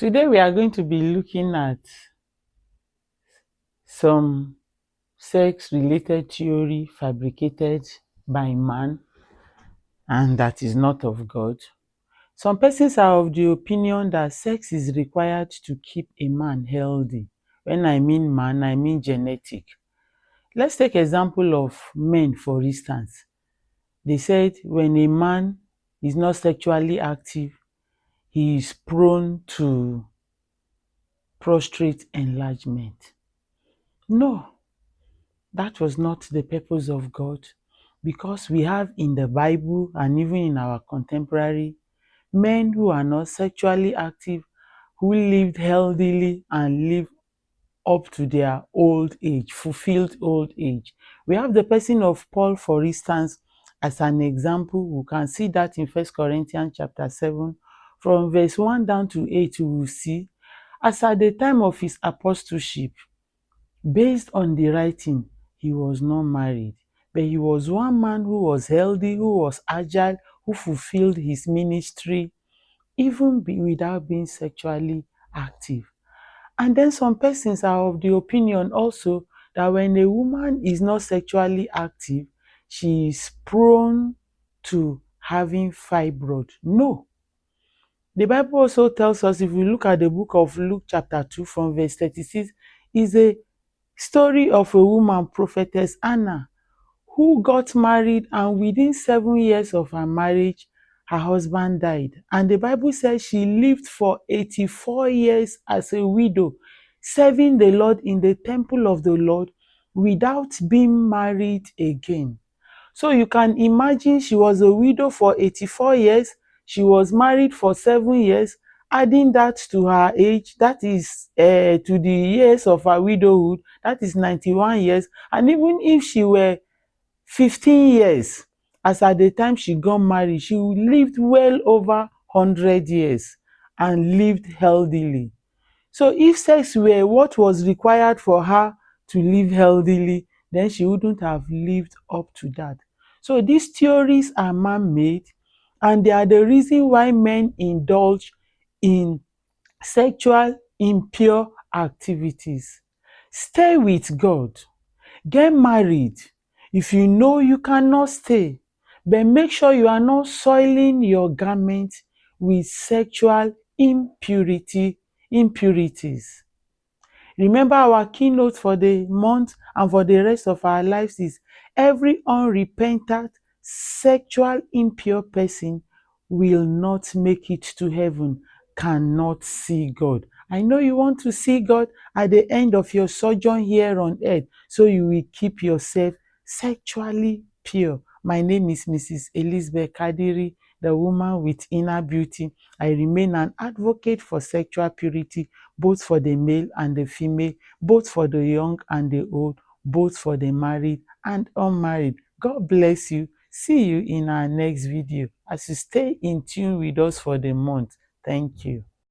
Today we are going to be looking at some sex-related theory fabricated by man and that is not of God. Some persons are of the opinion that sex is required to keep a man healthy. When I mean man, I mean genetic. Let's take example of men, for instance. They said when a man is not sexually active, he is prone to prostate enlargement. No, that was not the purpose of God, because we have in the Bible and even in our contemporary men who are not sexually active, who lived healthily and lived up to their old age, fulfilled old age. We have the person of Paul, for instance, as an example. We can see that in 1 Corinthians chapter 7, from verse 1 down to 8, we will see, as at the time of his apostleship, based on the writing, he was not married, but he was one man who was healthy, who was agile, who fulfilled his ministry, even without being sexually active. And then some persons are of the opinion also that when a woman is not sexually active, she is prone to having fibroid. No. The Bible also tells us, if we look at the book of Luke chapter 2 from verse 36, is a story of a woman, prophetess Anna, who got married, and within 7 years of her marriage, her husband died. And the Bible says she lived for 84 years as a widow, serving the Lord in the temple of the Lord without being married again. So you can imagine, she was a widow for 84 years. She was married for 7 years. Adding that to her age, that is to the years of her widowhood, that is 91 years. And even if she were 15 years, as at the time she got married, she lived well over 100 years and lived healthily. So if sex were what was required for her to live healthily, then she wouldn't have lived up to that. So these theories are man-made, and they are the reason why men indulge in sexual impure activities. Stay with God. Get married if you know you cannot stay, but make sure you are not soiling your garment with sexual impurities. Remember, our keynote for the month and for the rest of our lives is every unrepentant, sexual impure person will not make it to heaven, cannot see God. I know you want to see God at the end of your sojourn here on earth, so you will keep yourself sexually pure. My name is Mrs. Elizabeth Kadiri, the woman with inner beauty. I remain an advocate for sexual purity, both for the male and the female, both for the young and the old, both for the married and unmarried. God bless you. See you in our next video as you stay in tune with us for the month. Thank you.